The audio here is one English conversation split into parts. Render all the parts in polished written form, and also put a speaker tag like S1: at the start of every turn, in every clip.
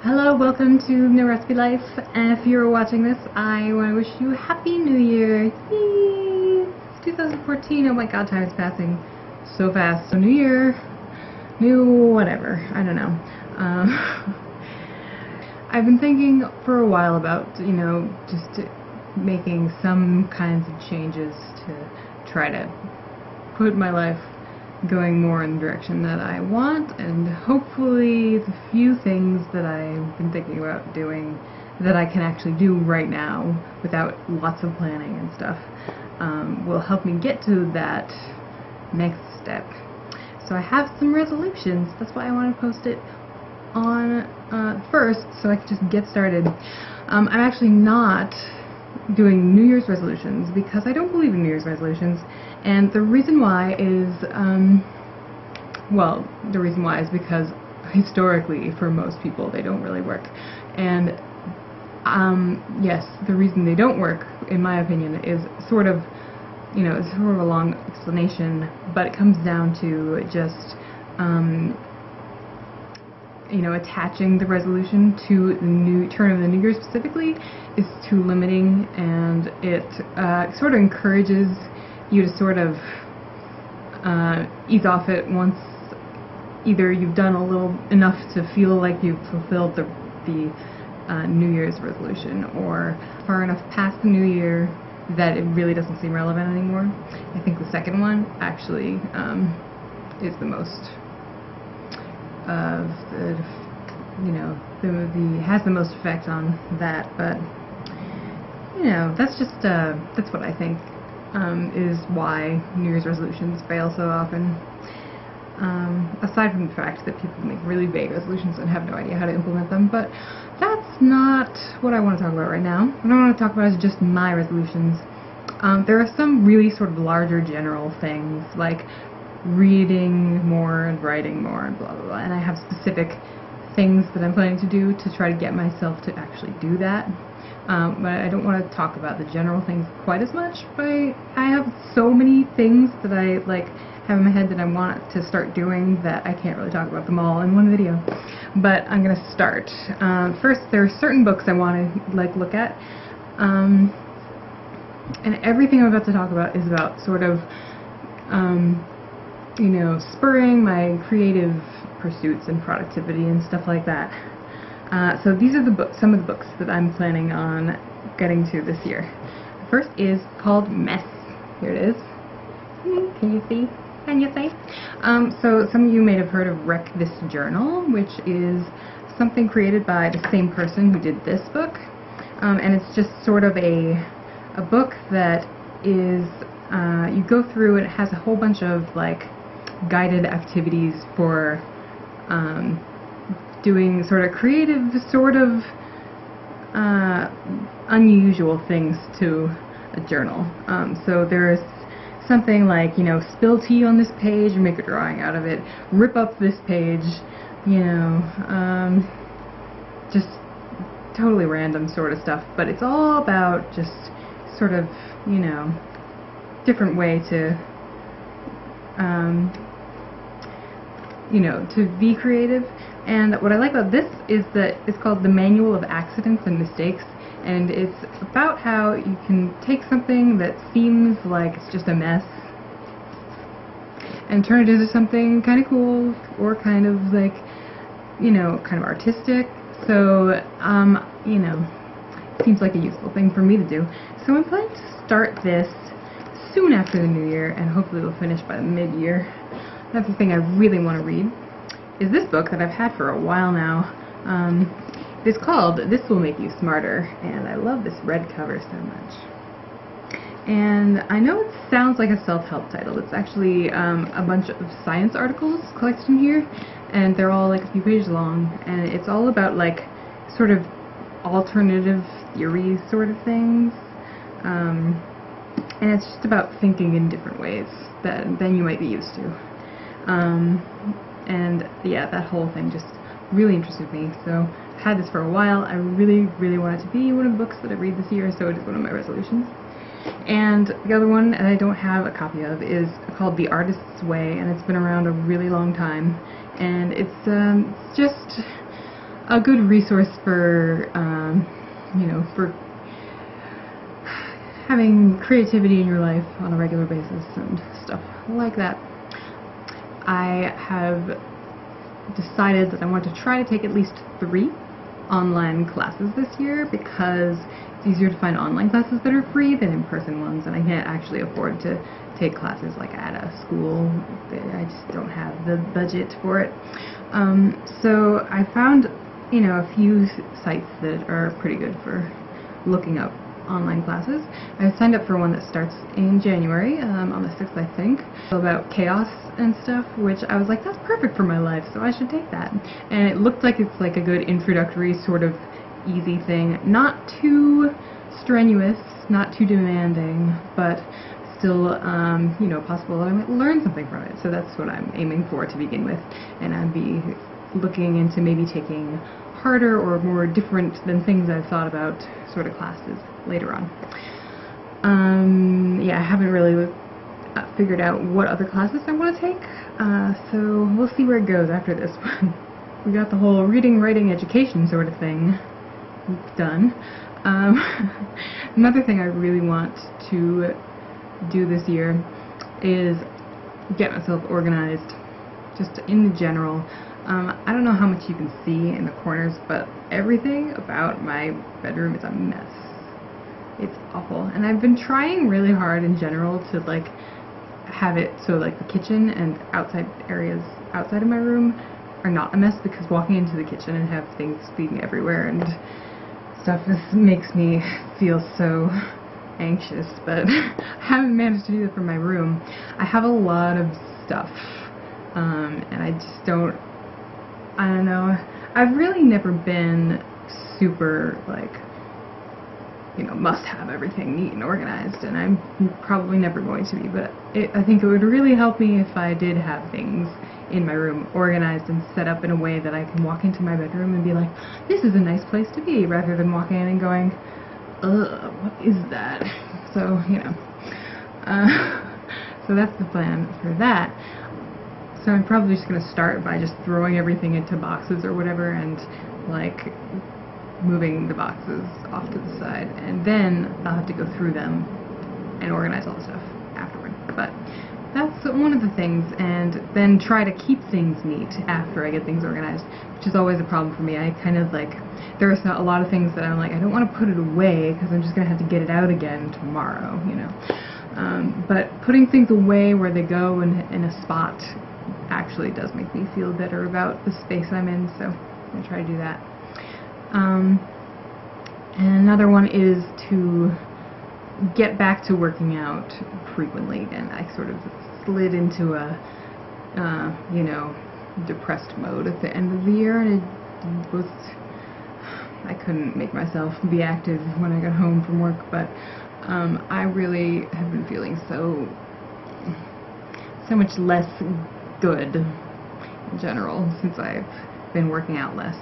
S1: Hello, welcome to No Recipe Life, and if you're watching this, I want to wish you a Happy New Year! Yay! It's 2014, oh my god, time is passing so fast. So New Year, new whatever, I don't know. I've been thinking for a while about, just making some kinds of changes to try to put my life going more in the direction that I want, and hopefully the few things that I've been thinking about doing that I can actually do right now without lots of planning and stuff will help me get to that next step. So I have some resolutions. That's why I want to post it on first so I can just get started. I'm actually not doing New Year's resolutions because I don't believe in New Year's resolutions, and the reason why is because historically for most people they don't really work, and yes, the reason they don't work in my opinion is sort of it's sort of a long explanation, but it comes down to just attaching the resolution to the new turn of the New Year specifically is too limiting, and it sort of encourages you to sort of ease off it once either you've done a little enough to feel like you've fulfilled the New Year's resolution, or far enough past the New Year that it really doesn't seem relevant anymore. I think the second one actually is the most has the most effect on that, but that's what I think is why New Year's resolutions fail so often. Aside from the fact that people make really vague resolutions and have no idea how to implement them, but that's not what I want to talk about right now. What I want to talk about is just my resolutions. There are some really sort of larger general things like reading more and writing more and blah blah blah, and I have specific things that I'm planning to do to try to get myself to actually do that. But I don't want to talk about the general things quite as much, but I have so many things that I have in my head that I want to start doing that I can't really talk about them all in one video. But I'm going to start. First, there are certain books I want to look at, and everything I'm about to talk about is about sort of spurring my creative pursuits and productivity and stuff like that. So these are some of the books that I'm planning on getting to this year. The first is called Mess. Here it is. Can you see? Can you see? So some of you may have heard of Wreck This Journal, which is something created by the same person who did this book. And it's just sort of a book that is, you go through and it has a whole bunch of guided activities for doing sort of creative, sort of unusual things to a journal. So there's something like, spill tea on this page and make a drawing out of it, rip up this page, just totally random sort of stuff, but it's all about just sort of, different way to to be creative. And what I like about this is that it's called The Manual of Accidents and Mistakes, and it's about how you can take something that seems like it's just a mess and turn it into something kind of cool, or kind of kind of artistic. So seems like a useful thing for me to do. So I'm planning to start this soon after the New Year, and hopefully we'll finish by the mid-year. That's the thing I really want to read, is this book that I've had for a while now. It's called This Will Make You Smarter, and I love this red cover so much. And I know it sounds like a self-help title. It's actually a bunch of science articles collected in here, and they're all a few pages long, and it's all about sort of alternative theories sort of things. And it's just about thinking in different ways than you might be used to. And yeah, that whole thing just really interested me. So I've had this for a while. I really, really want it to be one of the books that I read this year, so it is one of my resolutions. And the other one that I don't have a copy of is called The Artist's Way, and it's been around a really long time. And it's just a good resource for, you know, for having creativity in your life on a regular basis and stuff like that. I have decided that I want to try to take at least 3 online classes this year, because it's easier to find online classes that are free than in-person ones, and I can't actually afford to take classes like at a school. I just don't have the budget for it. So I found, you know, a few sites that are pretty good for looking up online classes. I signed up for one that starts in January, on the 6th I think, about chaos and stuff, which I was like, that's perfect for my life, so I should take that. And it looked like it's like a good introductory sort of easy thing, not too strenuous, not too demanding, but still, you know, possible that I might learn something from it. So that's what I'm aiming for to begin with, and I'd be looking into maybe taking harder or more different than things I've thought about sort of classes later on. Yeah, I haven't really figured out what other classes I want to take, so we'll see where it goes after this one. We got the whole reading, writing, education sort of thing done. Another thing I really want to do this year is get myself organized, just in general. I don't know how much you can see in the corners, but everything about my bedroom is a mess. It's awful, and I've been trying really hard in general to like have it so like the kitchen and outside areas outside of my room are not a mess, because walking into the kitchen and have things being everywhere and stuff, this makes me feel so anxious, but I haven't managed to do that for my room. I have a lot of stuff, and I just don't know, I've really never been super like, you know, must have everything neat and organized, and I'm probably never going to be, but I think it would really help me if I did have things in my room organized and set up in a way that I can walk into my bedroom and be like, this is a nice place to be, rather than walking in and going, ugh, what is that? So, you know, so that's the plan for that. So I'm probably just going to start by just throwing everything into boxes or whatever, and like moving the boxes off to the side, and then I'll have to go through them and organize all the stuff afterward. But that's one of the things, and then try to keep things neat after I get things organized, which is always a problem for me. I kind of like, there are a lot of things that I'm like, I don't want to put it away because I'm just going to have to get it out again tomorrow, you know. But putting things away where they go in a spot actually does make me feel better about the space I'm in, so I'm going to try to do that. And another one is to get back to working out frequently, and I sort of slid into a, you know, depressed mode at the end of the year, and it was, I couldn't make myself be active when I got home from work, but I really have been feeling so much less good in general since I've been working out less.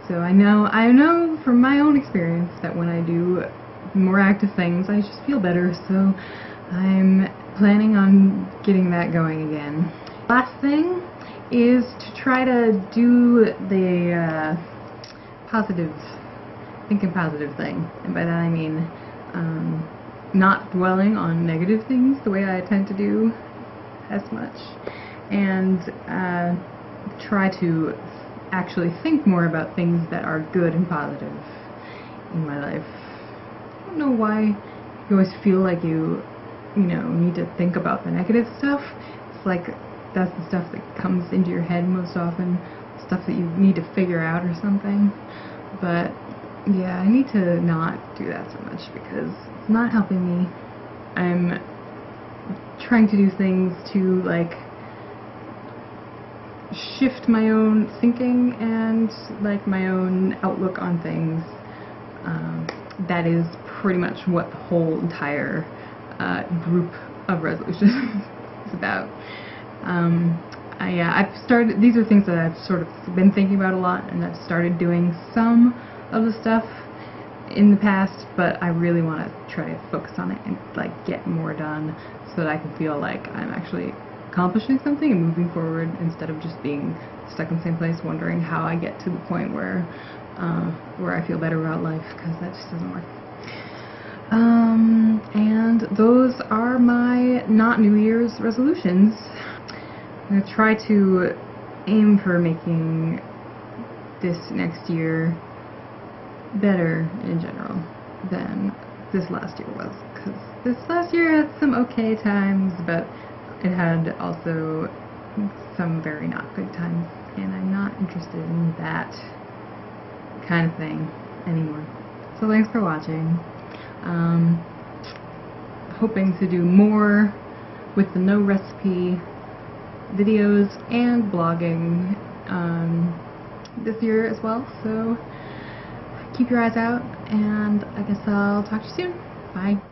S1: So I know from my own experience that when I do more active things, I just feel better, so I'm planning on getting that going again. Last thing is to try to do the thinking positive thing, and by that I mean not dwelling on negative things the way I tend to do as much, and try to actually think more about things that are good and positive in my life. I don't know why you always feel like you know, need to think about the negative stuff. It's like that's the stuff that comes into your head most often, stuff that you need to figure out or something. But yeah, I need to not do that so much because it's not helping me. I'm trying to do things to like shift my own thinking and like my own outlook on things. That is pretty much what the whole entire group of resolutions is about. I've started, these are things that I've sort of been thinking about a lot, and I've started doing some of the stuff in the past, but I really want to try to focus on it and like get more done so that I can feel like I'm actually accomplishing something and moving forward instead of just being stuck in the same place, wondering how I get to the point where I feel better about life, because that just doesn't work. And those are my not New Year's resolutions. I'm going to try to aim for making this next year better in general than this last year was, because this last year had some okay times, but it had also some very not good times, and I'm not interested in that kind of thing anymore. So thanks for watching. Hoping to do more with the no recipe videos and blogging this year as well, so keep your eyes out, and I guess I'll talk to you soon. Bye.